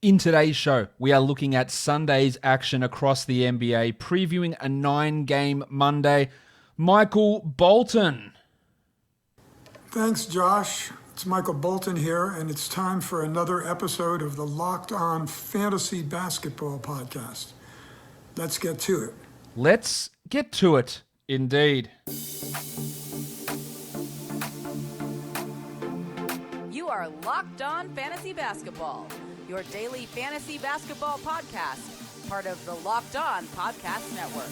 In today's show, we are looking at Sunday's action across the NBA, previewing a 9-game Monday. Michael Bolton. Thanks, Josh. It's Michael Bolton here, and it's time for another episode of the Locked On Fantasy Basketball Podcast. Let's get to it. Let's get to it, indeed. You are Locked On Fantasy Basketball, your daily fantasy basketball podcast, part of the Locked On Podcast Network.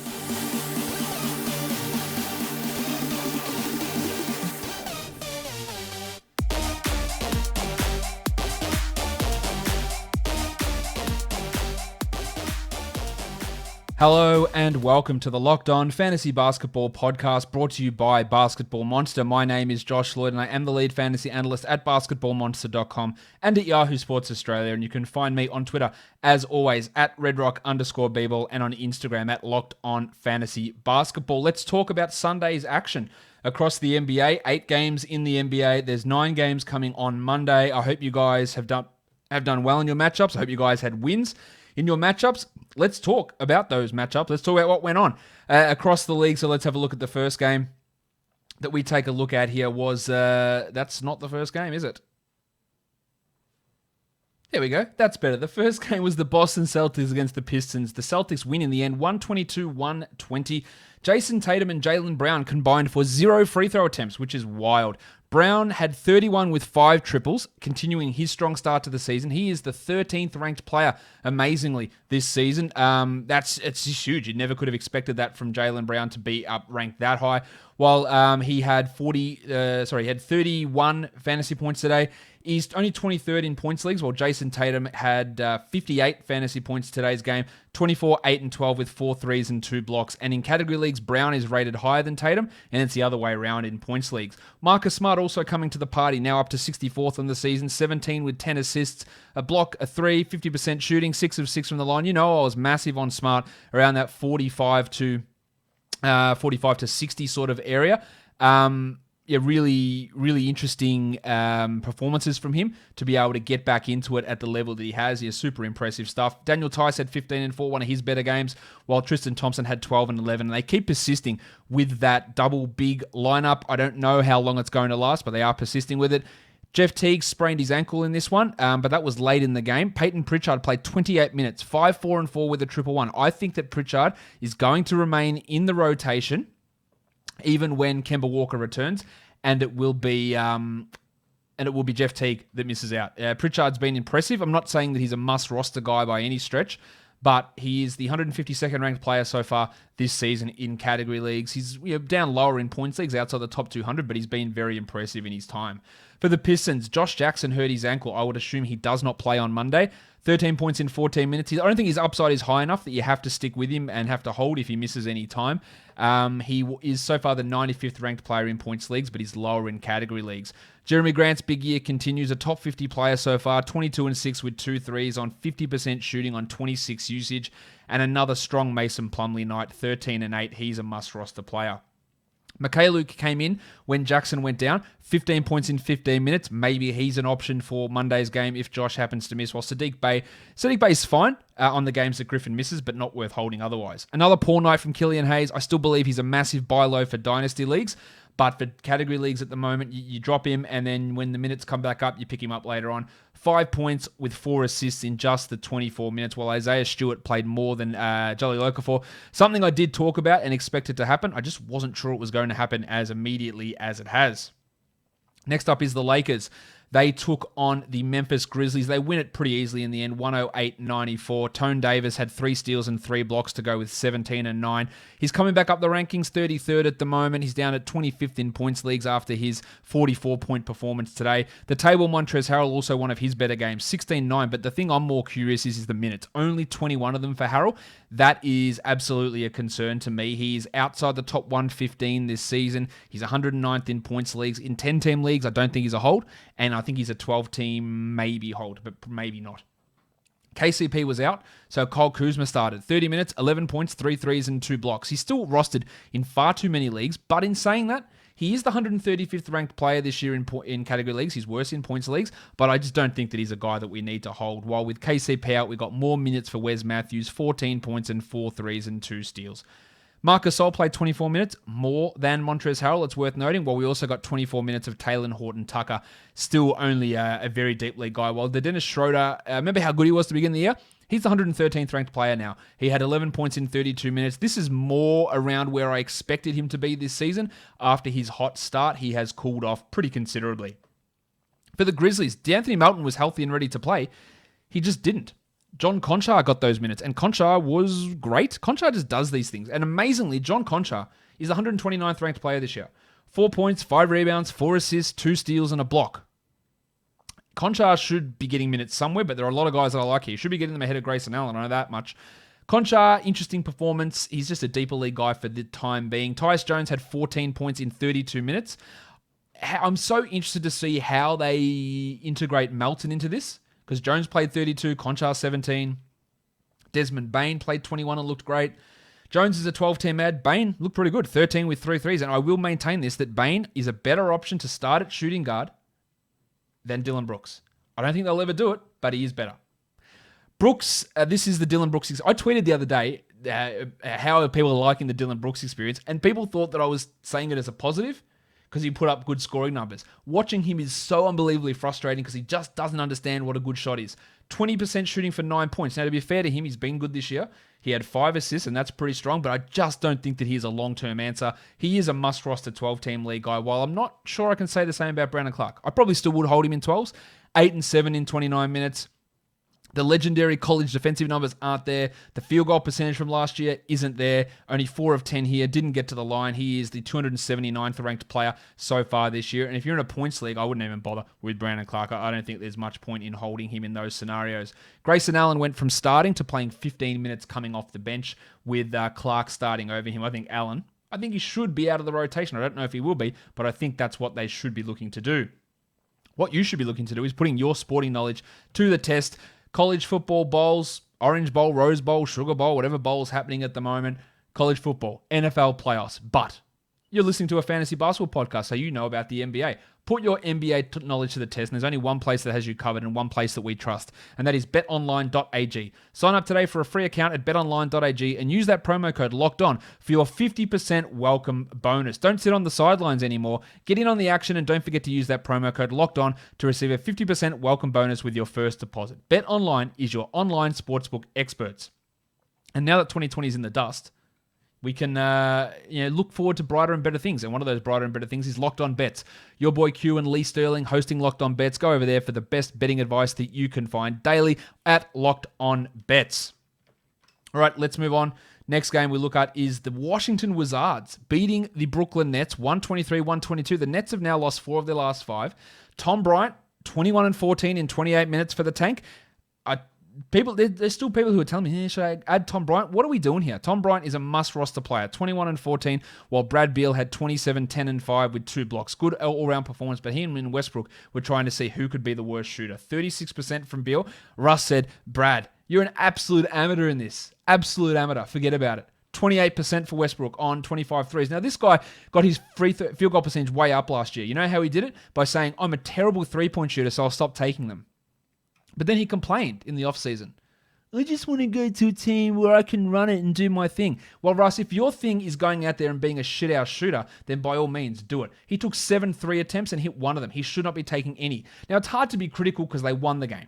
Hello and welcome to the Locked On Fantasy Basketball Podcast, brought to you by Basketball Monster. My name is Josh Lloyd and I am the lead fantasy analyst at basketballmonster.com and at Yahoo Sports Australia. And you can find me on Twitter, as always, at redrock_bball and on Instagram at Locked On Fantasy Basketball. Let's talk about Sunday's action across the NBA. 8 games in the NBA. There's 9 games coming on Monday. I hope you guys have done well in your matchups. I hope you guys had wins in your matchups. Let's talk about those matchups. Let's talk about what went on across the league. So let's have a look at the first game that we take a look at here. That's not the first game, is it? There we go. That's better. The first game was the Boston Celtics against the Pistons. The Celtics win in the end, 122-120. Jason Tatum and Jaylen Brown combined for 0 free throw attempts, which is wild. Brown had 31 with 5 triples, continuing his strong start to the season. He is the 13th ranked player, amazingly, this season. It's just huge. You never could have expected that from Jaylen Brown to be up ranked that high. While he had 31 fantasy points today. He's only 23rd in points leagues, while Jason Tatum had 58 fantasy points today's game, 24, 8, and 12 with 4 threes and 2 blocks. And in category leagues, Brown is rated higher than Tatum, and it's the other way around in points leagues. Marcus Smart also coming to the party, now up to 64th on the season, 17 with 10 assists, a block, a 3, 50% shooting, 6 of 6 from the line. You know I was massive on Smart, around that 45 to 60 sort of area. Really, really interesting performances from him to be able to get back into it at the level that he has. He has super impressive stuff. Daniel Tice had 15 and 4, one of his better games, while Tristan Thompson had 12 and 11. And they keep persisting with that double big lineup. I don't know how long it's going to last, but they are persisting with it. Jeff Teague sprained his ankle in this one, but that was late in the game. Peyton Pritchard played 28 minutes, 5, 4, and 4 with a 1-1. I think that Pritchard is going to remain in the rotation even when Kemba Walker returns, and it will be Jeff Teague that misses out. Pritchard's been impressive. I'm not saying that he's a must-roster guy by any stretch, but he is the 152nd ranked player so far this season in category leagues. He's down lower in points leagues outside the top 200, but he's been very impressive in his time. For the Pistons, Josh Jackson hurt his ankle. I would assume he does not play on Monday. 13 points in 14 minutes. I don't think his upside is high enough that you have to stick with him and have to hold if he misses any time. He is so far the 95th ranked player in points leagues, but he's lower in category leagues. Jeremy Grant's big year continues, a top 50 player so far, 22 and 6 with 2 threes on 50% shooting on 26 usage, and another strong Mason Plumlee night, 13 and 8. He's a must roster player. Luke came in when Jackson went down, 15 points in 15 minutes. Maybe he's an option for Monday's game if Josh happens to miss. While Sadiq Bey's fine on the games that Griffin misses, but not worth holding otherwise. Another poor night from Killian Hayes. I still believe he's a massive buy low for dynasty leagues, but for category leagues at the moment, you drop him, and then when the minutes come back up, you pick him up later on. 5 points with 4 assists in just the 24 minutes, while Isaiah Stewart played more than Jolly Okafor. Something I did talk about and expected to happen. I just wasn't sure it was going to happen as immediately as it has. Next up is the Lakers. They took on the Memphis Grizzlies. They win it pretty easily in the end, 108-94. Tone Davis had 3 steals and 3 blocks to go with 17 and 9. He's coming back up the rankings, 33rd at the moment. He's down at 25th in points leagues after his 44-point performance today. The table, Montrezl Harrell, also one of his better games, 16-9. But the thing I'm more curious is the minutes. Only 21 of them for Harrell. That is absolutely a concern to me. He's outside the top 115 this season. He's 109th in points leagues. In 10-team leagues, I don't think he's a hold. And I think he's a 12-team maybe hold, but maybe not. KCP was out, so Kyle Kuzma started. 30 minutes, 11 points, 3 threes, and 2 blocks. He's still rostered in far too many leagues, but in saying that, He is the 135th ranked player this year in category leagues. He's worse in points leagues, but I just don't think that he's a guy that we need to hold. While with KCP out, we got more minutes for Wes Matthews, 14 points and 4 threes and 2 steals. Marcus Gasol played 24 minutes, more than Montrezl Harrell, it's worth noting, while we also got 24 minutes of Taylor Horton-Tucker, still only a very deep league guy. While the Dennis Schroeder, remember how good he was to begin the year? He's the 113th ranked player now. He had 11 points in 32 minutes. This is more around where I expected him to be this season. After his hot start, he has cooled off pretty considerably. For the Grizzlies, D'Anthony Melton was healthy and ready to play. He just didn't. John Conchar got those minutes, and Conchar was great. Conchar just does these things. And amazingly, John Conchar is the 129th ranked player this year. 4 points, 5 rebounds, 4 assists, 2 steals, and a block. Conchar should be getting minutes somewhere, but there are a lot of guys that I like here. Should be getting them ahead of Grayson Allen, I know that much. Conchar, interesting performance. He's just a deeper league guy for the time being. Tyus Jones had 14 points in 32 minutes. I'm so interested to see how they integrate Melton into this, because Jones played 32, Conchar 17. Desmond Bane played 21 and looked great. Jones is a 12-team ad. Bane looked pretty good, 13 with 3 threes. And I will maintain this, that Bane is a better option to start at shooting guard than Dillon Brooks. I don't think they'll ever do it, but he is better. Brooks, this is the Dillon Brooks. I tweeted the other day how people are liking the Dillon Brooks experience, and people thought that I was saying it as a positive because he put up good scoring numbers. Watching him is so unbelievably frustrating because he just doesn't understand what a good shot is. 20% shooting for 9 points. Now, to be fair to him, he's been good this year. He had 5 assists, and that's pretty strong, but I just don't think that he is a long-term answer. He is a must-roster 12-team league guy. While I'm not sure I can say the same about Brandon Clark, I probably still would hold him in 12s. 8 and 7 in 29 minutes. The legendary college defensive numbers aren't there. The field goal percentage from last year isn't there. Only 4 of 10 here. Didn't get to the line. He is the 279th ranked player so far this year. And if you're in a points league, I wouldn't even bother with Brandon Clark. I don't think there's much point in holding him in those scenarios. Grayson Allen went from starting to playing 15 minutes coming off the bench with Clark starting over him. I think he should be out of the rotation. I don't know if he will be, but I think that's what they should be looking to do. What you should be looking to do is putting your sporting knowledge to the test. College football bowls, Orange Bowl, Rose Bowl, Sugar Bowl, whatever bowl is happening at the moment. College football, NFL playoffs. But you're listening to a fantasy basketball podcast, so you know about the NBA. Put your NBA knowledge to the test, and there's only one place that has you covered and one place that we trust, and that is betonline.ag. Sign up today for a free account at betonline.ag and use that promo code LOCKEDON for your 50% welcome bonus. Don't sit on the sidelines anymore. Get in on the action, and don't forget to use that promo code LOCKEDON to receive a 50% welcome bonus with your first deposit. BetOnline is your online sportsbook experts. And now that 2020 is in the dust, we can look forward to brighter and better things. And one of those brighter and better things is Locked On Bets. Your boy Q and Lee Sterling hosting Locked On Bets. Go over there for the best betting advice that you can find daily at Locked On Bets. All right, let's move on. Next game we look at is the Washington Wizards beating the Brooklyn Nets 123-122. The Nets have now lost 4 of their last 5. Tom Bryant, 21 and 14 in 28 minutes for the tank. There's still people who are telling me, hey, should I add Tom Bryant? What are we doing here? Tom Bryant is a must-roster player, 21 and 14, while Brad Beal had 27, 10 and 5 with 2 blocks. Good all-around performance, but him and Westbrook were trying to see who could be the worst shooter. 36% from Beal. Russ said, Brad, you're an absolute amateur in this. Absolute amateur. Forget about it. 28% for Westbrook on 25 threes. Now, this guy got his field goal percentage way up last year. You know how he did it? By saying, I'm a terrible three-point shooter, so I'll stop taking them. But then he complained in the offseason. I just want to go to a team where I can run it and do my thing. Well, Russ, if your thing is going out there and being a shit-house shooter, then by all means, do it. He took 7 3 attempts and hit 1 of them. He should not be taking any. Now, it's hard to be critical because they won the game.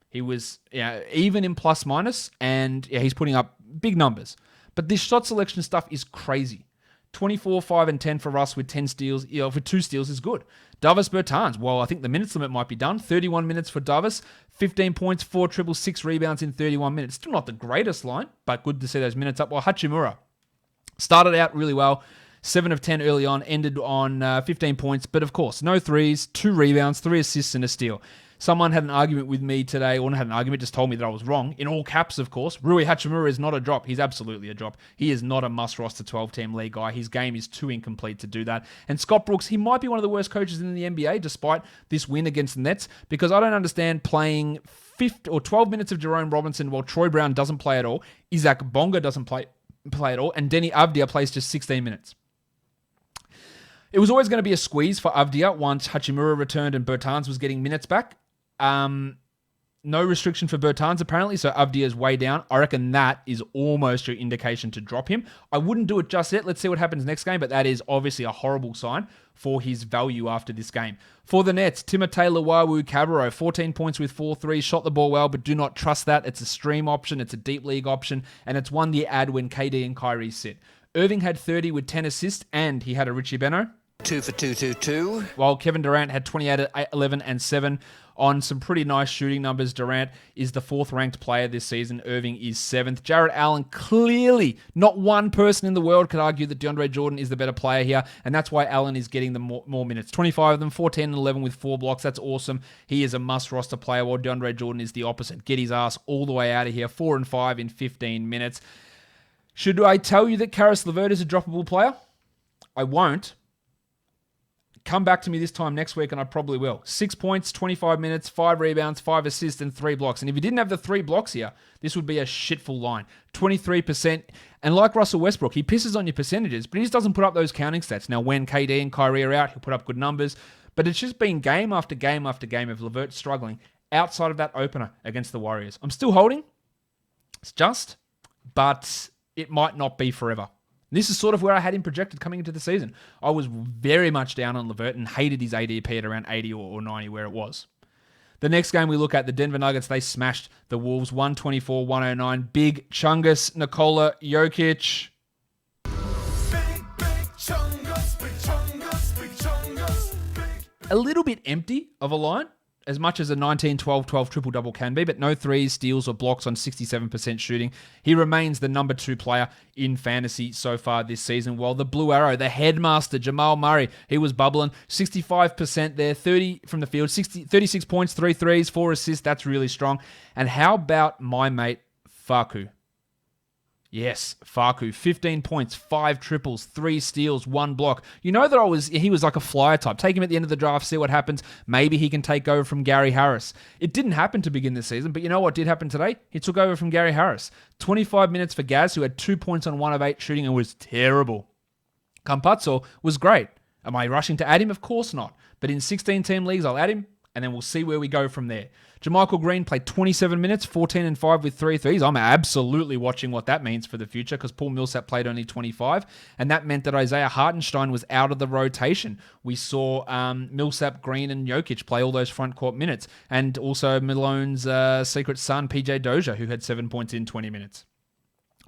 He was even in plus-minus, and he's putting up big numbers. But this shot selection stuff is crazy. 24, 5, and 10 for Russ with 10 steals. For 2 steals is good. Davis Bertans, well, I think the minutes limit might be done. 31 minutes for Davis, 15 points, 4 triples, 6 rebounds in 31 minutes. Still not the greatest line, but good to see those minutes up. Well, Hachimura started out really well. 7 of 10 early on, ended on 15 points. But of course, no threes, 2 rebounds, 3 assists, and a steal. Someone had an argument with me today, or not had an argument, just told me that I was wrong. In all caps, of course. Rui Hachimura is not a drop. He's absolutely a drop. He is not a must-roster 12-team league guy. His game is too incomplete to do that. And Scott Brooks, he might be one of the worst coaches in the NBA, despite this win against the Nets, because I don't understand playing 12 minutes of Jerome Robinson while Troy Brown doesn't play at all, Isaac Bonga doesn't play at all, and Denny Avdia plays just 16 minutes. It was always going to be a squeeze for Avdia once Hachimura returned and Bertans was getting minutes back. No restriction for Bertans, apparently, so Avdia's way down. I reckon that is almost your indication to drop him. I wouldn't do it just yet. Let's see what happens next game, but that is obviously a horrible sign for his value after this game. For the Nets, Timothé Luwawu-Cabarrot, 14 points with 4 threes, shot the ball well, but do not trust that. It's a stream option, it's a deep league option, and it's one you add when KD and Kyrie sit. Irving had 30 with 10 assists, and he had a Richie Beno. 2 for 2. While Kevin Durant had 28 at 11 and 7 on some pretty nice shooting numbers. Durant is the 4th ranked player this season. Irving is 7th. Jarrett Allen, clearly not one person in the world could argue that DeAndre Jordan is the better player here, and that's why Allen is getting the more minutes. 25 of them, 14 and 11 with 4 blocks. That's awesome. He is a must-roster player, while DeAndre Jordan is the opposite. Get his ass all the way out of here. 4 and 5 in 15 minutes. Should I tell you that Karis LeVert is a droppable player? I won't. Come back to me this time next week and I probably will. 6 points, 25 minutes, 5 rebounds, 5 assists, and 3 blocks. And if you didn't have the 3 blocks here, this would be a shitful line. 23%. And like Russell Westbrook, he pisses on your percentages, but he just doesn't put up those counting stats. Now, when KD and Kyrie are out, he'll put up good numbers. But it's just been game after game after game of LeVert struggling outside of that opener against the Warriors. I'm still holding. It's just, but it might not be forever. This is sort of where I had him projected coming into the season. I was very much down on LeVert and hated his ADP at around 80 or 90 where it was. The next game we look at, the Denver Nuggets, they smashed the Wolves 124-109. Big Chungus, Nikola Jokic. A little bit empty of a line, as much as a 19-12-12 triple-double can be, but no threes, steals, or blocks on 67% shooting. He remains the number 2 player in fantasy so far this season, while the Blue Arrow, the headmaster, Jamal Murray, he was bubbling. 65% there, 30 from the field, 36 points, 3 threes, 4 assists. That's really strong. And how about my mate, Facu? Yes, Facu, 15 points, 5 triples, 3 steals, 1 block. You know that he was like a flyer type. Take him at the end of the draft, see what happens. Maybe he can take over from Gary Harris. It didn't happen to begin the season, but you know what did happen today? He took over from Gary Harris. 25 minutes for Gaz, who had 2 points on 1 of 8 shooting and was terrible. Campazzo was great. Am I rushing to add him? Of course not. But in 16-team leagues, I'll add him, and then we'll see where we go from there. JaMychal Green played 27 minutes, 14 and 5 with 3 threes. I'm absolutely watching what that means for the future because Paul Millsap played only 25, and that meant that Isaiah Hartenstein was out of the rotation. We saw Millsap, Green, and Jokic play all those front court minutes, and also Malone's secret son, PJ Dozier, who had 7 points in 20 minutes.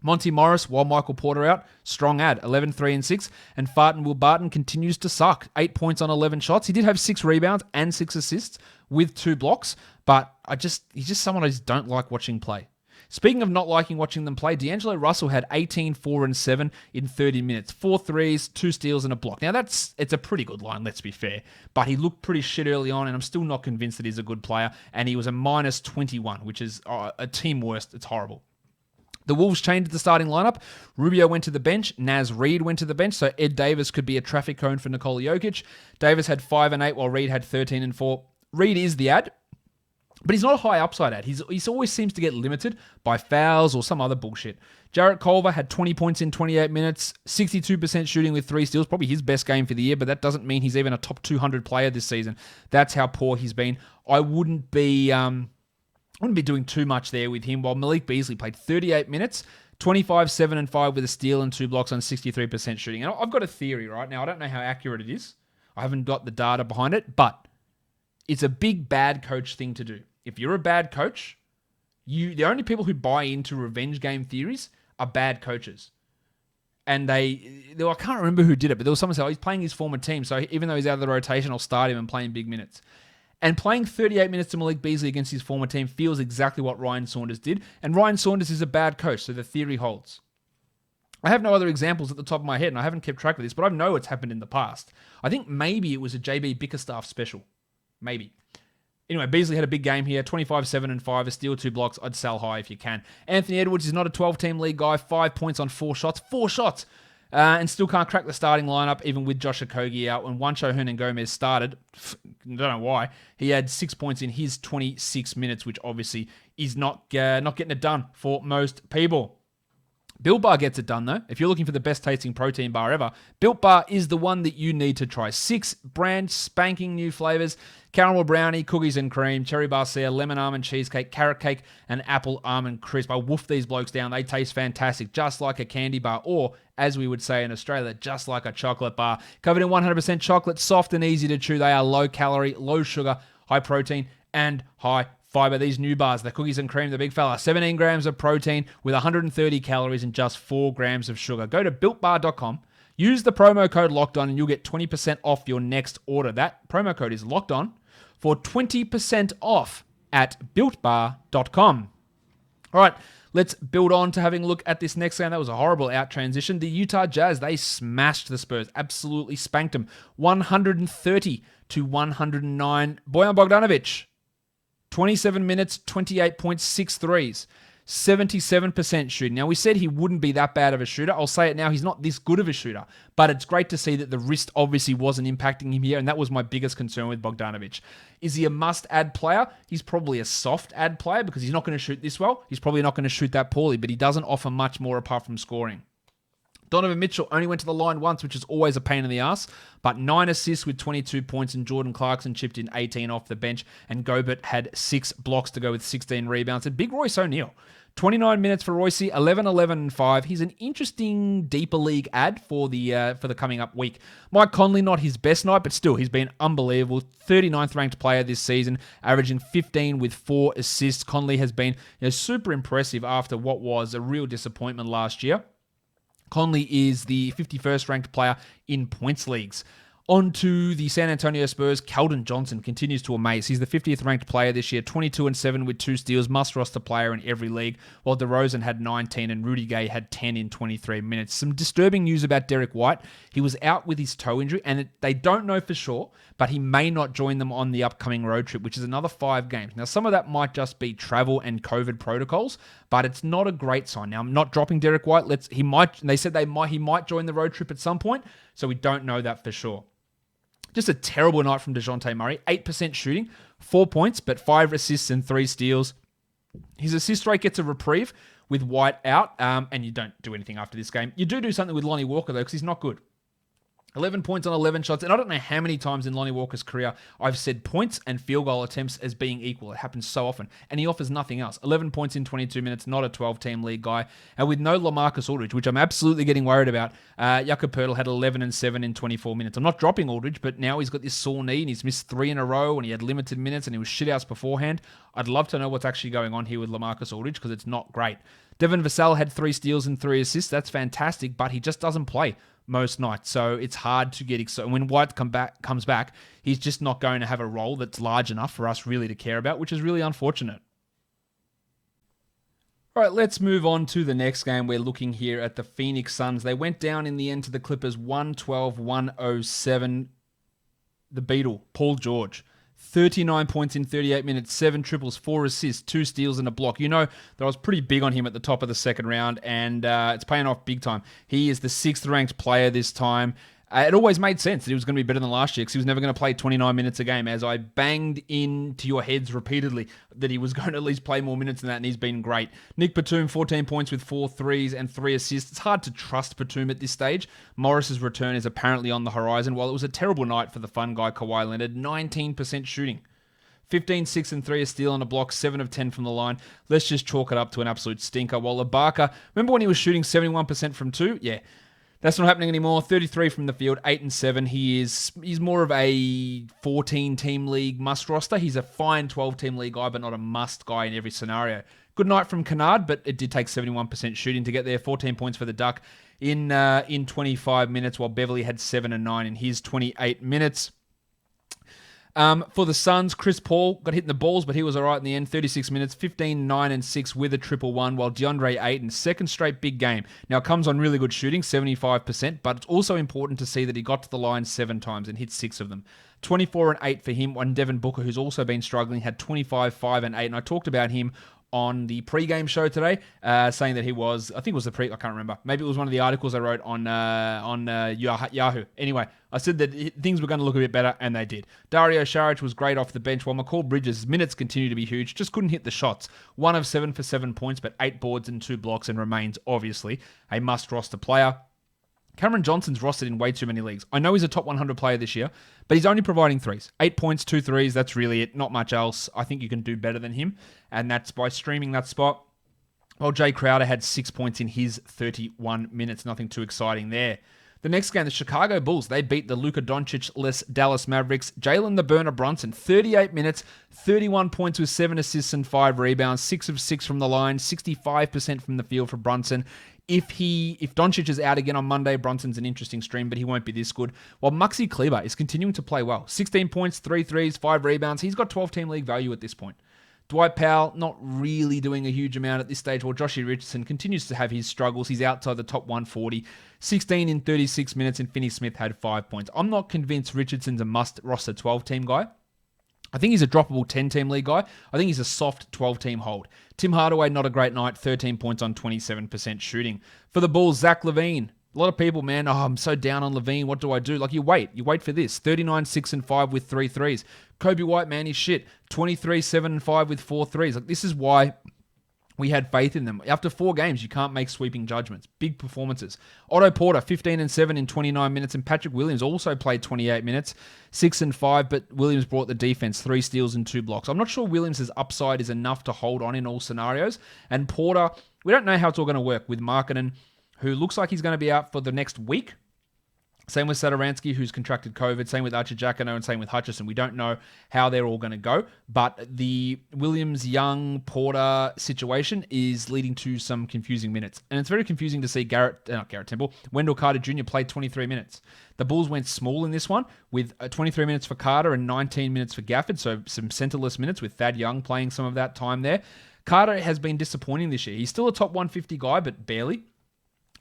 Monty Morris, while Michael Porter out, strong ad, 11, 3, and 6. And Farton Will Barton continues to suck. 8 points on 11 shots. He did have 6 rebounds and 6 assists with 2 blocks, but he's just someone I just don't like watching play. Speaking of not liking watching them play, D'Angelo Russell had 18, 4, and 7 in 30 minutes. 4 threes, 2 steals, and a block. Now, it's a pretty good line, let's be fair. But he looked pretty shit early on, and I'm still not convinced that he's a good player. And he was a minus 21, which is a team worst. It's horrible. The Wolves changed the starting lineup. Rubio went to the bench. Naz Reid went to the bench, so Ed Davis could be a traffic cone for Nikola Jokic. Davis had 5 and 8, while Reid had 13 and 4. Reid is the ad, but he's not a high upside ad. He always seems to get limited by fouls or some other bullshit. Jarrett Culver had 20 points in 28 minutes, 62% shooting with 3 steals, probably his best game for the year, but that doesn't mean he's even a top 200 player this season. That's how poor he's been. I wouldn't be doing too much there with him, while Malik Beasley played 38 minutes, 25, 7, and 5 with a steal and 2 blocks on 63% shooting. And I've got a theory right now. I don't know how accurate it is. I haven't got the data behind it, but it's a big bad coach thing to do. If you're a bad coach, the only people who buy into revenge game theories are bad coaches. And I can't remember who did it, but there was someone who said, he's playing his former team, so even though he's out of the rotation, I'll start him and play in big minutes. And playing 38 minutes to Malik Beasley against his former team feels exactly what Ryan Saunders did. And Ryan Saunders is a bad coach, so the theory holds. I have no other examples at the top of my head, and I haven't kept track of this, but I know it's happened in the past. I think maybe it was a JB Bickerstaff special. Maybe. Anyway, Beasley had a big game here, 25, 7, and 5, a steal, 2 blocks. I'd sell high if you can. Anthony Edwards is not a 12-team league guy, 5 points on 4 shots. 4 shots! And still can't crack the starting lineup, even with Josh Okogie out. When Juancho Hernan-Gomez started, I don't know why, he had 6 points in his 26 minutes, which obviously is not getting it done for most people. Built Bar gets it done, though. If you're looking for the best tasting protein bar ever, Built Bar is the one that you need to try. 6 brand spanking new flavors: caramel brownie, cookies and cream, cherry barcia, lemon almond cheesecake, carrot cake, and apple almond crisp. I wolf these blokes down. They taste fantastic, just like a candy bar, or as we would say in Australia, just like a chocolate bar. Covered in 100% chocolate, soft and easy to chew. They are low calorie, low sugar, high protein, and high fiber. These new bars, the cookies and cream, the big fella, 17 grams of protein with 130 calories and just 4 grams of sugar. Go to builtbar.com, use the promo code LOCKEDON, and you'll get 20% off your next order. That promo code is locked on for 20% off at builtbar.com. All right, let's build on to having a look at this next game. That was a horrible out transition. The Utah Jazz, they smashed the Spurs, absolutely spanked them, 130 to 109. Bojan Bogdanovic, 27 minutes, 28.6 threes, 77% shooting. Now, we said he wouldn't be that bad of a shooter. I'll say it now, he's not this good of a shooter, but it's great to see that the wrist obviously wasn't impacting him here, and that was my biggest concern with Bogdanovic. Is he a must-add player? He's probably a soft-add player because he's not going to shoot this well. He's probably not going to shoot that poorly, but he doesn't offer much more apart from scoring. Donovan Mitchell only went to the line once, which is always a pain in the ass, but 9 assists with 22 points, and Jordan Clarkson chipped in 18 off the bench, and Gobert had 6 blocks to go with 16 rebounds. And big Royce O'Neal, 29 minutes for Royce, 11, 11, and 5. He's an interesting deeper league ad for the coming up week. Mike Conley, not his best night, but still, he's been unbelievable. 39th ranked player this season, averaging 15 with 4 assists. Conley has been super impressive after what was a real disappointment last year. Conley is the 51st ranked player in points leagues. On to the San Antonio Spurs. Keldon Johnson continues to amaze. He's the 50th ranked player this year, 22-7 with 2 steals, must roster player in every league, while DeRozan had 19 and Rudy Gay had 10 in 23 minutes. Some disturbing news about Derek White. He was out with his toe injury, and they don't know for sure, but he may not join them on the upcoming road trip, which is another 5 games. Now, some of that might just be travel and COVID protocols, but it's not a great sign. Now, I'm not dropping Derek White. He might join the road trip at some point, so we don't know that for sure. Just a terrible night from DeJounte Murray. 8% shooting, 4 points, but 5 assists and 3 steals. His assist rate gets a reprieve with White out, and you don't do anything after this game. You do something with Lonnie Walker, though, because he's not good. 11 points on 11 shots, and I don't know how many times in Lonnie Walker's career I've said points and field goal attempts as being equal. It happens so often, and he offers nothing else. 11 points in 22 minutes, not a 12-team league guy, and with no LaMarcus Aldridge, which I'm absolutely getting worried about. Jakob Poeltl had 11 and 7 in 24 minutes. I'm not dropping Aldridge, but now he's got this sore knee, and he's missed 3 in a row, and he had limited minutes, and he was shithouse beforehand. I'd love to know what's actually going on here with LaMarcus Aldridge, because it's not great. Devin Vassell had 3 steals and 3 assists. That's fantastic, but he just doesn't play most nights, so it's hard to get excited. When White comes back, he's just not going to have a role that's large enough for us really to care about, which is really unfortunate. All right, let's move on to the next game. We're looking here at the Phoenix Suns. They went down in the end to the Clippers 112-107. The Beatle, Paul George, 39 points in 38 minutes, 7 triples, 4 assists, 2 steals, and a block. You know that I was pretty big on him at the top of the second round, and it's paying off big time. He is the 6th ranked player this time. It always made sense that he was going to be better than last year because he was never going to play 29 minutes a game, as I banged into your heads repeatedly that he was going to at least play more minutes than that, and he's been great. Nick Batum, 14 points with 4 threes and 3 assists. It's hard to trust Batum at this stage. Morris's return is apparently on the horizon. While it was a terrible night for the fun guy Kawhi Leonard, 19% shooting. 15, 6, and 3, a steal and a block, 7 of 10 from the line. Let's just chalk it up to an absolute stinker. While Ibaka, remember when he was shooting 71% from 2? Yeah. That's not happening anymore. 33 from the field, 8 and 7. He's more of a 14-team league must roster. He's a fine 12-team league guy, but not a must guy in every scenario. Good night from Kennard, but it did take 71% shooting to get there. 14 points for the Duck in 25 minutes, while Beverly had 7 and 9 in his 28 minutes. For the Suns, Chris Paul got hit in the balls, but he was all right in the end. 36 minutes, 15, 9, and 6 with a 1-1, while DeAndre Ayton, second straight big game. Now, it comes on really good shooting, 75%, but it's also important to see that he got to the line 7 times and hit 6 of them. 24 and 8 for him. One Devin Booker, who's also been struggling, had 25, 5, and 8, and I talked about him on the pregame show today, saying that he was, I think it was I can't remember. Maybe it was one of the articles I wrote on Yahoo. Anyway, I said that things were going to look a bit better, and they did. Dario Saric was great off the bench, while McCall Bridges' minutes continue to be huge, just couldn't hit the shots. 1 of 7 for 7 points, but 8 boards and 2 blocks, and remains, obviously, a must-roster player. Cameron Johnson's rostered in way too many leagues. I know he's a top 100 player this year, but he's only providing threes. 8 points, 2 threes, that's really it. Not much else. I think you can do better than him, and that's by streaming that spot. Well, Jay Crowder had 6 points in his 31 minutes. Nothing too exciting there. The next game, the Chicago Bulls, they beat the Luka Doncic-less Dallas Mavericks. Jalen the Burner Brunson, 38 minutes, 31 points with 7 assists and 5 rebounds, 6 of 6 from the line, 65% from the field for Brunson. If Doncic is out again on Monday, Brunson's an interesting stream, but he won't be this good. While Maxi Kleber is continuing to play well. 16 points, 3 threes, 5 rebounds. He's got 12-team league value at this point. Dwight Powell, not really doing a huge amount at this stage, while Joshie Richardson continues to have his struggles. He's outside the top 140. 16 in 36 minutes, and Finney Smith had 5 points. I'm not convinced Richardson's a must-roster 12-team guy. I think he's a droppable 10-team league guy. I think he's a soft 12-team hold. Tim Hardaway, not a great night. 13 points on 27% shooting. For the Bulls, Zach LaVine. A lot of people, man, I'm so down on LaVine. What do I do? Like, you wait for this. 39, 6, and 5 with 3 threes. Kobe White, man, he's shit. 23, 7, and 5 with 4 threes. Like, this is why we had faith in them. After 4 games, you can't make sweeping judgments. Big performances. Otto Porter, 15 and 7 in 29 minutes, and Patrick Williams also played 28 minutes, 6 and 5, but Williams brought the defense, 3 steals and 2 blocks. I'm not sure Williams' upside is enough to hold on in all scenarios. And Porter, we don't know how it's all going to work with Markkanen, who looks like he's going to be out for the next week. Same with Sadaransky, who's contracted COVID. Same with Archie-Jacquino and same with Hutchison. We don't know how they're all going to go. But the Williams-Young-Porter situation is leading to some confusing minutes. And it's very confusing to see Wendell Carter Jr. played 23 minutes. The Bulls went small in this one with 23 minutes for Carter and 19 minutes for Gafford. So some centerless minutes with Thad Young playing some of that time there. Carter has been disappointing this year. He's still a top 150 guy, but barely.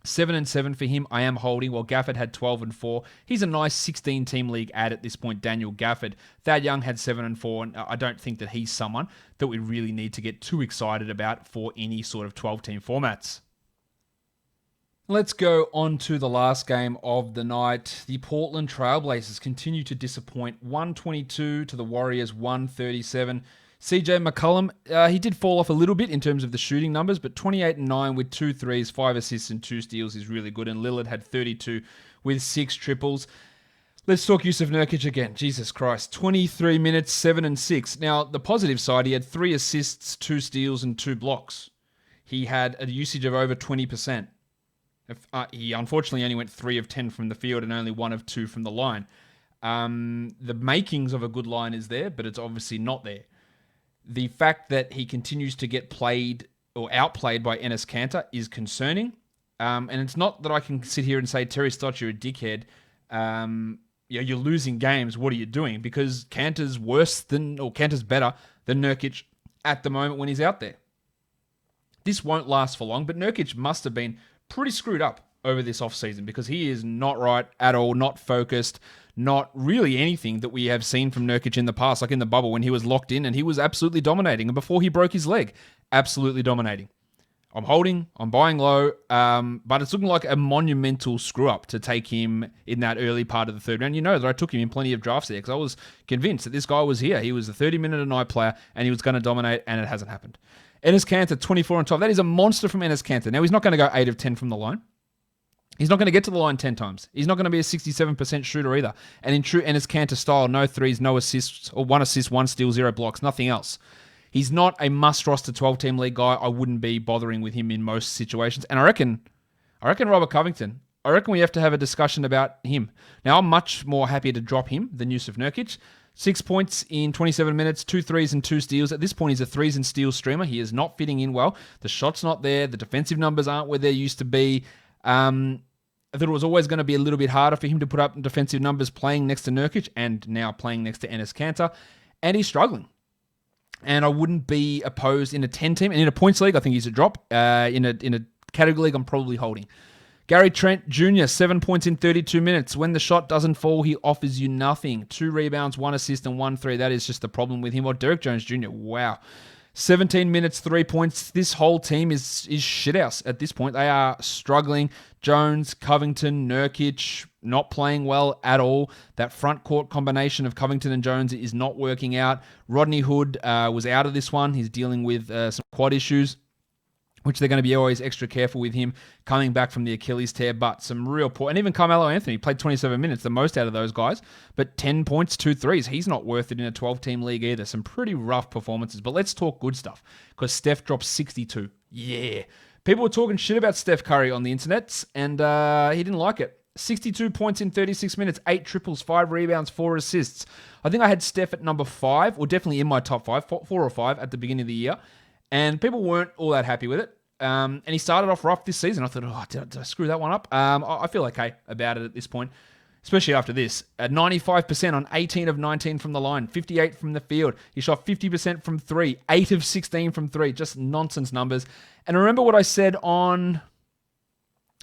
7 and 7 for him, I am holding, while Gafford had 12 and 4. He's a nice 16-team league ad at this point, Daniel Gafford. Thad Young had 7 and 4, and I don't think that he's someone that we really need to get too excited about for any sort of 12-team formats. Let's go on to the last game of the night. The Portland Trailblazers continue to disappoint. 122 to the Warriors, 137. CJ McCollum, he did fall off a little bit in terms of the shooting numbers, but 28 and 9 with 2 threes, 5 assists, and 2 steals is really good. And Lillard had 32 with 6 triples. Let's talk Jusuf Nurkic again. Jesus Christ. 23 minutes, 7 and 6. Now, the positive side, he had 3 assists, 2 steals, and 2 blocks. He had a usage of over 20%. He unfortunately only went 3 of 10 from the field and only 1 of 2 from the line. The makings of a good line is there, but it's obviously not there. The fact that he continues to get played or outplayed by Enes Kanter is concerning. And it's not that I can sit here and say, Terry Stotts, you're a dickhead. You're losing games. What are you doing? Because Kanter's better than Nurkic at the moment when he's out there. This won't last for long, but Nurkic must have been pretty screwed up over this offseason because he is not right at all, not focused, not really anything that we have seen from Nurkic in the past, like in the bubble when he was locked in and he was absolutely dominating. And before he broke his leg, absolutely dominating. I'm holding, I'm buying low, but it's looking like a monumental screw-up to take him in that early part of the third round. You know that I took him in plenty of drafts there because I was convinced that this guy was here. He was a 30-minute-a-night player and he was going to dominate, and it hasn't happened. Enes Kanter, 24 and 12. That is a monster from Enes Kanter. Now, he's not going to go 8 of 10 from the line. He's not going to get to the line 10 times. He's not going to be a 67% shooter either. And in true Enes Kanter style, no threes, no assists, or 1 assist, 1 steal, 0 blocks, nothing else. He's not a must-roster 12-team league guy. I wouldn't be bothering with him in most situations. And I reckon Robert Covington, we have to have a discussion about him. Now, I'm much more happy to drop him than Jusuf Nurkic. 6 points in 27 minutes, 2 threes and 2 steals. At this point, he's a threes and steals streamer. He is not fitting in well. The shot's not there. The defensive numbers aren't where they used to be. I thought it was always going to be a little bit harder for him to put up defensive numbers playing next to Nurkic and now playing next to Enes Kanter. And he's struggling. And I wouldn't be opposed in a 10-team. And in a points league, I think he's a drop. In a category league, I'm probably holding. Gary Trent Jr., 7 points in 32 minutes. When the shot doesn't fall, he offers you nothing. 2 rebounds, 1 assist, and 1 3. That is just the problem with him. Or Derek Jones Jr., wow. 17 minutes, 3 points. This whole team is shithouse at this point. They are struggling. Jones, Covington, Nurkic, not playing well at all. That front court combination of Covington and Jones is not working out. Rodney Hood was out of this one. He's dealing with some quad issues, which they're going to be always extra careful with him coming back from the Achilles tear, but some real poor. And even Carmelo Anthony played 27 minutes, the most out of those guys, but 10 points, 2 threes. He's not worth it in a 12-team league either. Some pretty rough performances, but let's talk good stuff because Steph dropped 62. Yeah. People were talking shit about Steph Curry on the internet, and he didn't like it. 62 points in 36 minutes, 8 triples, 5 rebounds, 4 assists. I think I had Steph at number 5, or definitely in my top 5, 4 or 5 at the beginning of the year. And people weren't all that happy with it. And he started off rough this season. I thought, did I screw that one up? I feel okay about it at this point, especially after this. 95% on 18 of 19 from the line, 58 from the field. He shot 50% from 3, 8 of 16 from 3. Just nonsense numbers. And remember what I said on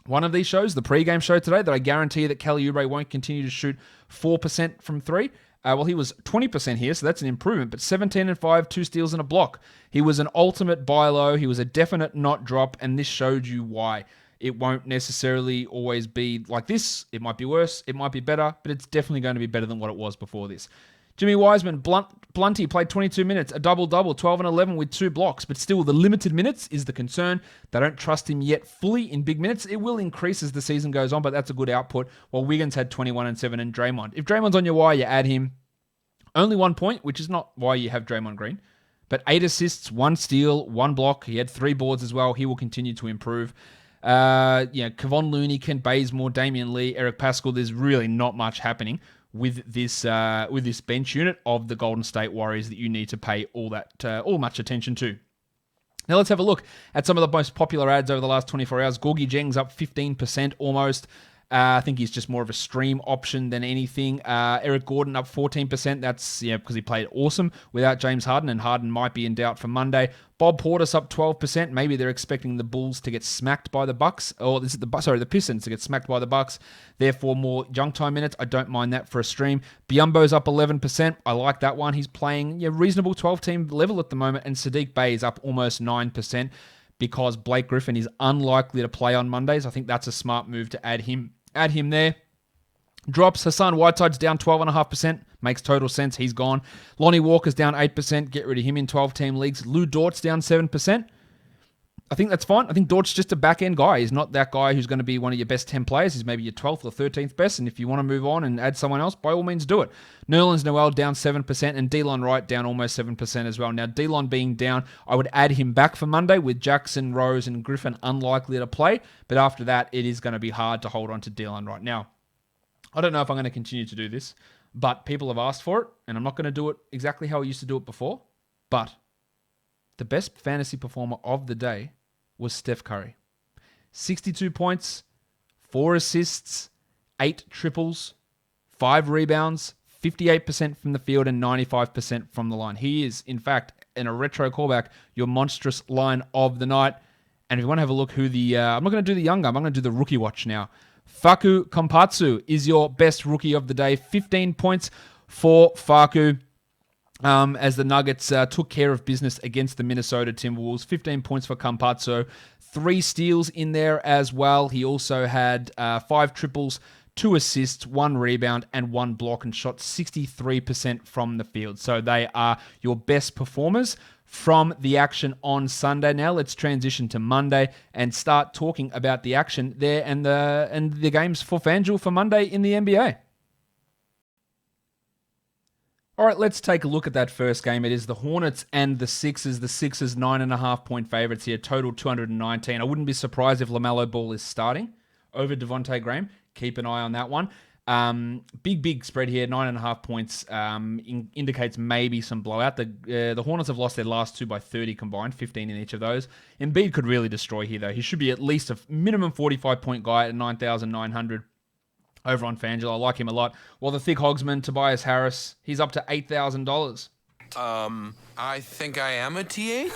one of these shows, the pregame show today, that I guarantee that Kelly Oubre won't continue to shoot 4% from 3. Well, he was 20% here, so that's an improvement, but 17 and 5, 2 steals and a block. He was an ultimate buy low. He was a definite not drop, and this showed you why. It won't necessarily always be like this. It might be worse. It might be better, but it's definitely going to be better than what it was before this. Jimmy Wiseman, Blunty played 22 minutes, a double-double, 12 and 11 with 2 blocks, but still the limited minutes is the concern. They don't trust him yet fully in big minutes. It will increase as the season goes on, but that's a good output, while Wiggins had 21 and 7 and Draymond. If Draymond's on your wire, you add him. Only 1 point, which is not why you have Draymond Green, but 8 assists, 1 steal, 1 block. He had 3 boards as well. He will continue to improve. Kevon Looney, Kent Bazemore, Damian Lee, Eric Pascal. There's really not much happening with this bench unit of the Golden State Warriors that you need to pay all much attention to. Now let's have a look at some of the most popular ads over the last 24 hours. Gorgie Jeng's up 15% almost. I think he's just more of a stream option than anything. Eric Gordon up 14%. That's because he played awesome without James Harden, and Harden might be in doubt for Monday. Bob Portis up 12%. Maybe they're expecting the Bulls to get smacked by the Bucks, or the Pistons to get smacked by the Bucks. Therefore, more junk time minutes. I don't mind that for a stream. Biyombo's up 11%. I like that one. He's playing reasonable 12-team level at the moment, and Sadiq Bey is up almost 9% because Blake Griffin is unlikely to play on Mondays. I think that's a smart move to add him there. Drops. Hassan Whiteside's down 12.5%. Makes total sense. He's gone. Lonnie Walker's down 8%. Get rid of him in 12-team leagues. Lou Dort's down 7%. I think that's fine. I think Dort's just a back-end guy. He's not that guy who's going to be one of your best 10 players. He's maybe your 12th or 13th best. And if you want to move on and add someone else, by all means do it. Nerlens Noel down 7%. And Delon Wright down almost 7% as well. Now, Delon being down, I would add him back for Monday with Jackson, Rose, and Griffin unlikely to play. But after that, it is going to be hard to hold on to Delon right now. I don't know if I'm going to continue to do this, but people have asked for it. And I'm not going to do it exactly how I used to do it before. But the best fantasy performer of the day was Steph Curry. 62 points, 4 assists, 8 triples, 5 rebounds, 58% from the field and 95% from the line. He is, in fact, in a retro callback, your monstrous line of the night. And if you want to have a look who I'm not going to do the young guy, I'm going to do the rookie watch now. Facu Kompatsu is your best rookie of the day. 15 points for Facu. As the Nuggets took care of business against the Minnesota Timberwolves. 15 points for Campazzo. 3 steals in there as well. He also had 5 triples, 2 assists, 1 rebound, and 1 block, and shot 63% from the field. So they are your best performers from the action on Sunday. Now let's transition to Monday and start talking about the action there and the games for FanDuel for Monday in the NBA. All right, let's take a look at that first game. It is the Hornets and the Sixers. The Sixers 9.5-point favorites here, total 219. I wouldn't be surprised if LaMelo Ball is starting over Devontae Graham. Keep an eye on that one. Big spread here, 9.5 points. Indicates maybe some blowout. The Hornets have lost their last 2 by 30 combined, 15 in each of those. Embiid could really destroy here, though. He should be at least a minimum 45-point guy at 9,900. Over on FanDuel. I like him a lot. While the thick hogsman, Tobias Harris, he's up to $8,000. I think I am a TH?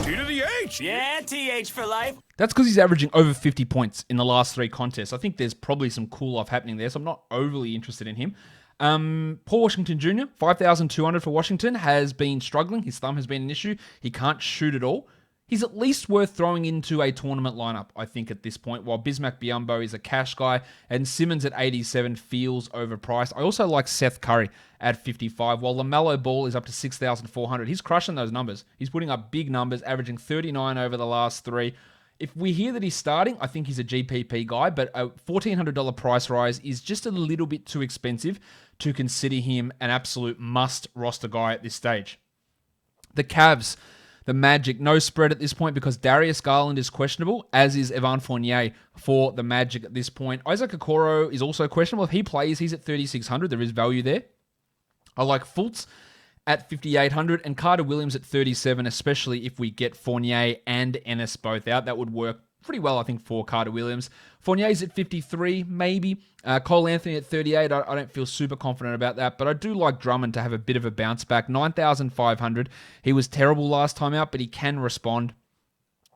T to the H! Yeah, TH for life. That's because he's averaging over 50 points in the last 3 contests. I think there's probably some cool-off happening there, so I'm not overly interested in him. Paul Washington Jr., 5,200 for Washington, has been struggling. His thumb has been an issue. He can't shoot at all. He's at least worth throwing into a tournament lineup, I think, at this point, while Bismack Biyombo is a cash guy, and Simmons at 87 feels overpriced. I also like Seth Curry at 55, while LaMelo Ball is up to 6,400. He's crushing those numbers. He's putting up big numbers, averaging 39 over the last 3. If we hear that he's starting, I think he's a GPP guy, but a $1,400 price rise is just a little bit too expensive to consider him an absolute must roster guy at this stage. The Cavs, the Magic, no spread at this point because Darius Garland is questionable, as is Evan Fournier for the Magic at this point. Isaac Okoro is also questionable. If he plays, he's at 3,600. There is value there. I like Fultz at 5,800 and Carter Williams at 37, especially if we get Fournier and Ennis both out. That would work pretty well, I think, for Carter Williams. Fournier's at 53, maybe. Cole Anthony at 38. I don't feel super confident about that, but I do like Drummond to have a bit of a bounce back. 9,500. He was terrible last time out, but he can respond.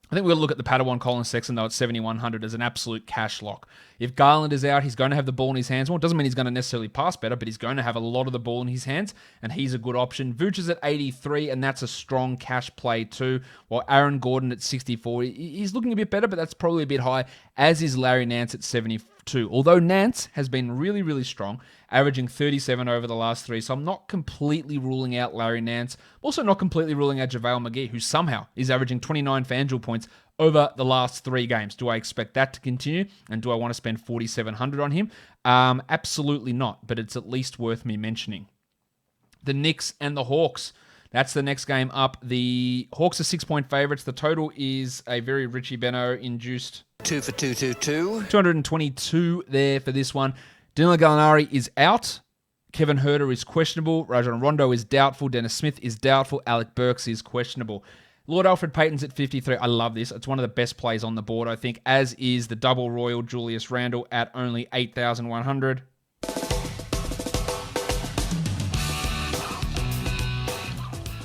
I think we'll look at the Padawan Colin Sexton, though, at 7,100 as an absolute cash lock. If Garland is out, he's going to have the ball in his hands. Well, it doesn't mean he's going to necessarily pass better, but he's going to have a lot of the ball in his hands, and he's a good option. Vooch is at 83, and that's a strong cash play too, while Aaron Gordon at 64. He's looking a bit better, but that's probably a bit high, as is Larry Nance at 72. Although Nance has been really, really strong, averaging 37 over the last 3, so I'm not completely ruling out Larry Nance. I'm also not completely ruling out JaVale McGee, who somehow is averaging 29 FanDuel points over the last 3 games. Do I expect that to continue? And do I want to spend 4,700 on him? Absolutely not, but it's at least worth me mentioning. The Knicks and the Hawks. That's the next game up. The Hawks are 6-point favorites. The total is a very Richie Beno induced 2 for 222. 222 there for this one. Danilo Gallinari is out. Kevin Huerter is questionable. Rajon Rondo is doubtful. Dennis Smith is doubtful. Alec Burks is questionable. Lord Alfred Payton's at 53. I love this. It's one of the best plays on the board, I think, as is the double royal Julius Randle at only 8,100.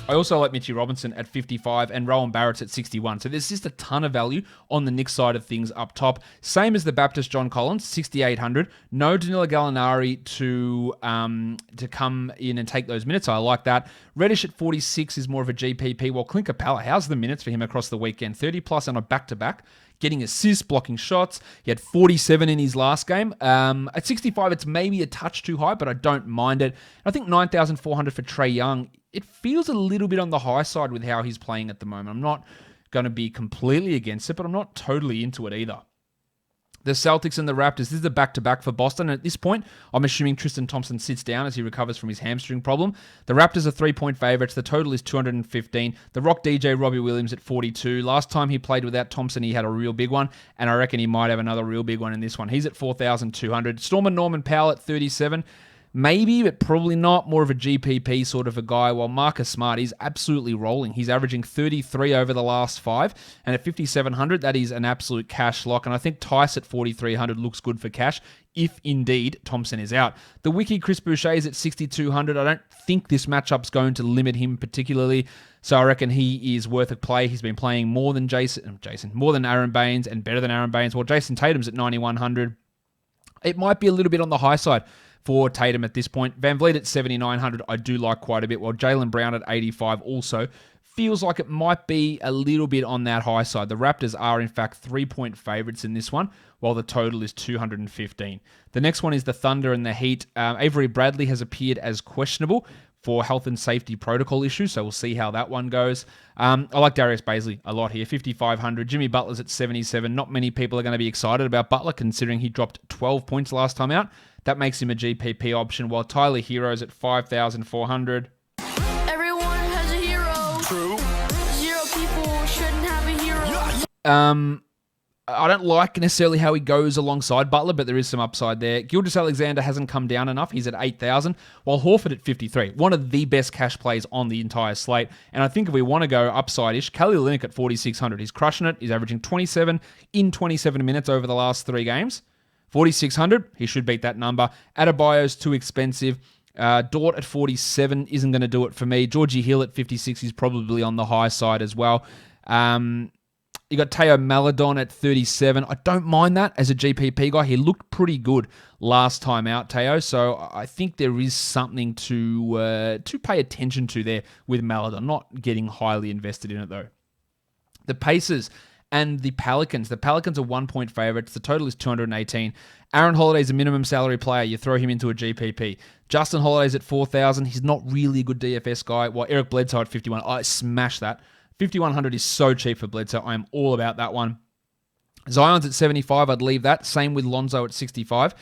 I also like Mitchie Robinson at 55 and Rowan Barrett's at 61. So there's just a ton of value on the Knicks side of things up top. Same as the Baptist John Collins, 6,800. No Danilo Gallinari to come in and take those minutes. I like that. Reddish at 46 is more of a GPP. While Clint Capella, how's the minutes for him across the weekend? 30 plus on a back-to-back. Getting assists, blocking shots. He had 47 in his last game. At 65, it's maybe a touch too high, but I don't mind it. I think 9,400 for Trae Young. It feels a little bit on the high side with how he's playing at the moment. I'm not going to be completely against it, but I'm not totally into it either. The Celtics and the Raptors. This is a back-to-back for Boston. And at this point, I'm assuming Tristan Thompson sits down as he recovers from his hamstring problem. The Raptors are 3-point favorites. The total is 215. The Rock DJ Robbie Williams at 42. Last time he played without Thompson, he had a real big one. And I reckon he might have another real big one in this one. He's at 4,200. Storm and Norman Powell at 37. Maybe, but probably not. More of a GPP sort of a guy. While Marcus Smart is absolutely rolling. He's averaging 33 over the last 5. And at 5,700, that is an absolute cash lock. And I think Tice at 4,300 looks good for cash, if indeed Thompson is out. The Wiki Chris Boucher is at 6,200. I don't think this matchup's going to limit him particularly. So I reckon he is worth a play. He's been playing more than more than Aaron Baines and better than Aaron Baines. While Jason Tatum's at 9,100. It might be a little bit on the high side for Tatum at this point. Van Vliet at 7,900, I do like quite a bit, while Jaylen Brown at 85 also feels like it might be a little bit on that high side. The Raptors are, in fact, 3-point favorites in this one, while the total is 215. The next one is the Thunder and the Heat. Avery Bradley has appeared as questionable for health and safety protocol issues, so we'll see how that one goes. I like Darius Bazley a lot here, 5,500. Jimmy Butler's at 77. Not many people are going to be excited about Butler, considering he dropped 12 points last time out. That makes him a GPP option, while Tyler Hero's at 5,400. Everyone has a hero. True. 0 people shouldn't have a hero. I don't like necessarily how he goes alongside Butler, but there is some upside there. Gilgeous-Alexander hasn't come down enough. He's at 8,000, while Horford at 53. One of the best cash plays on the entire slate. And I think if we want to go upside-ish, Kelly Olynyk at 4,600. He's crushing it. He's averaging 27 in 27 minutes over the last 3 games. 4,600, he should beat that number. Adebayo's too expensive. Dort at 47 isn't going to do it for me. Georgie Hill at 56 is probably on the high side as well. You got Teo Maladon at 37. I don't mind that as a GPP guy. He looked pretty good last time out, Teo. So I think there is something to pay attention to there with Maladon. Not getting highly invested in it, though. The Pacers and the Pelicans. The Pelicans are 1-point favorites. The total is 218. Aaron Holiday's a minimum salary player. You throw him into a GPP. Justin Holiday's at 4,000. He's not really a good DFS guy. Well, Eric Bledsoe at 51. I smash that. 5,100 is so cheap for Bledsoe. I am all about that one. Zion's at 75. I'd leave that. Same with Lonzo at 65.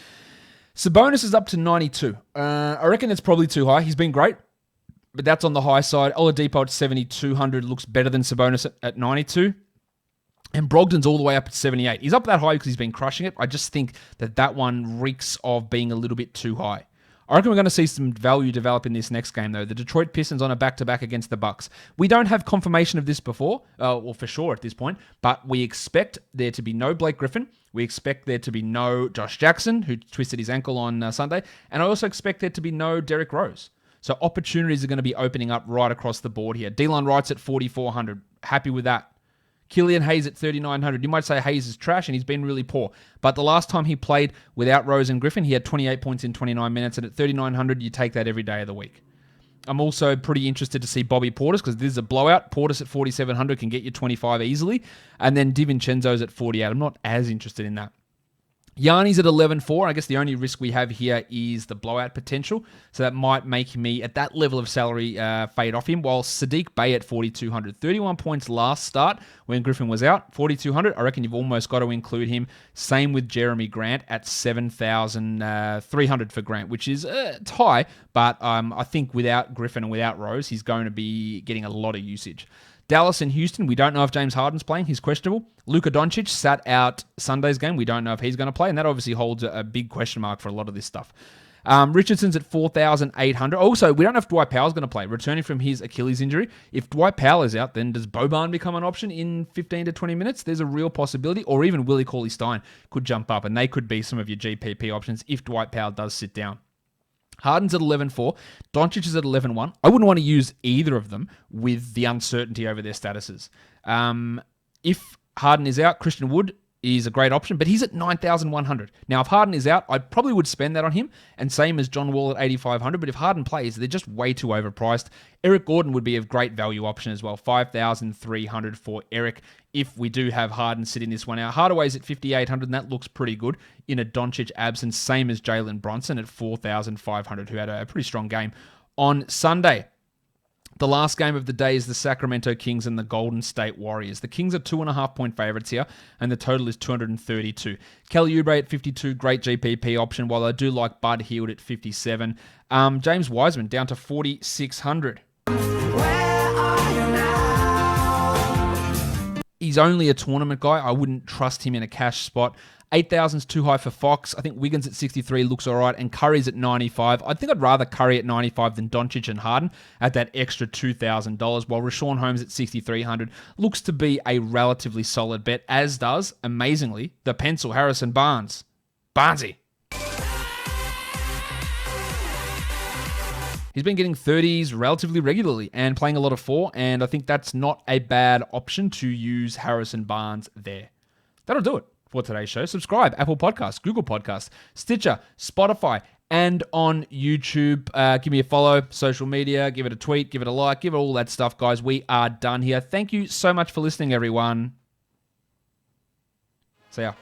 Sabonis is up to 92. I reckon it's probably too high. He's been great, but that's on the high side. Oladipo at 7,200 looks better than Sabonis at 92. And Brogdon's all the way up at 78. He's up that high because he's been crushing it. I just think that one reeks of being a little bit too high. I reckon we're going to see some value develop in this next game, though. The Detroit Pistons on a back-to-back against the Bucks. We don't have confirmation of this before, or for sure at this point, but we expect there to be no Blake Griffin. We expect there to be no Josh Jackson, who twisted his ankle on Sunday. And I also expect there to be no Derrick Rose. So opportunities are going to be opening up right across the board here. Delon Wright's at 4,400. Happy with that. Killian Hayes at 3,900. You might say Hayes is trash and he's been really poor. But the last time he played without Rose and Griffin, he had 28 points in 29 minutes. And at 3,900, you take that every day of the week. I'm also pretty interested to see Bobby Portis because this is a blowout. Portis at 4,700 can get you 25 easily. And then DiVincenzo's at 48. I'm not as interested in that. Yanni's at 11.4. I guess the only risk we have here is the blowout potential. So that might make me, at that level of salary, fade off him. While Sadiq Bey at 4,200. 31 points last start when Griffin was out. 4,200. I reckon you've almost got to include him. Same with Jeremy Grant at 7,300 for Grant, which is it's high. But I think without Griffin and without Rose, he's going to be getting a lot of usage. Dallas and Houston, we don't know if James Harden's playing. He's questionable. Luka Doncic sat out Sunday's game. We don't know if he's going to play, and that obviously holds a big question mark for a lot of this stuff. Richardson's at 4,800. Also, we don't know if Dwight Powell's going to play, returning from his Achilles injury. If Dwight Powell is out, then does Boban become an option in 15 to 20 minutes? There's a real possibility. Or even Willie Cauley-Stein could jump up, and they could be some of your GPP options if Dwight Powell does sit down. Harden's at 11.4. Doncic is at 11.1. I wouldn't want to use either of them with the uncertainty over their statuses. If Harden is out, Christian Wood is a great option, but he's at 9,100. Now, if Harden is out, I probably would spend that on him, and same as John Wall at 8,500, but if Harden plays, they're just way too overpriced. Eric Gordon would be a great value option as well, 5,300 for Eric if we do have Harden sitting this one out. Hardaway's at 5,800, and that looks pretty good in a Doncic absence, same as Jalen Brunson at 4,500, who had a pretty strong game on Sunday. The last game of the day is the Sacramento Kings and the Golden State Warriors. The Kings are 2.5-point favorites here, and the total is 232. Kelly Oubre at 52, great GPP option, while I do like Bud Hield at 57. James Wiseman down to 4,600. He's only a tournament guy. I wouldn't trust him in a cash spot. 8,000 is too high for Fox. I think Wiggins at 63 looks all right, and Curry's at 95. I think I'd rather Curry at 95 than Doncic and Harden at that extra $2,000, while Rashawn Holmes at 6,300 looks to be a relatively solid bet, as does, amazingly, the pencil Harrison Barnes. Barnesy. He's been getting 30s relatively regularly and playing a lot of 4, and I think that's not a bad option to use Harrison Barnes there. That'll do it for today's show. Subscribe, Apple Podcasts, Google Podcasts, Stitcher, Spotify, and on YouTube. Give me a follow, social media, give it a tweet, give it a like, give it all that stuff, guys. We are done here. Thank you so much for listening, everyone. See ya.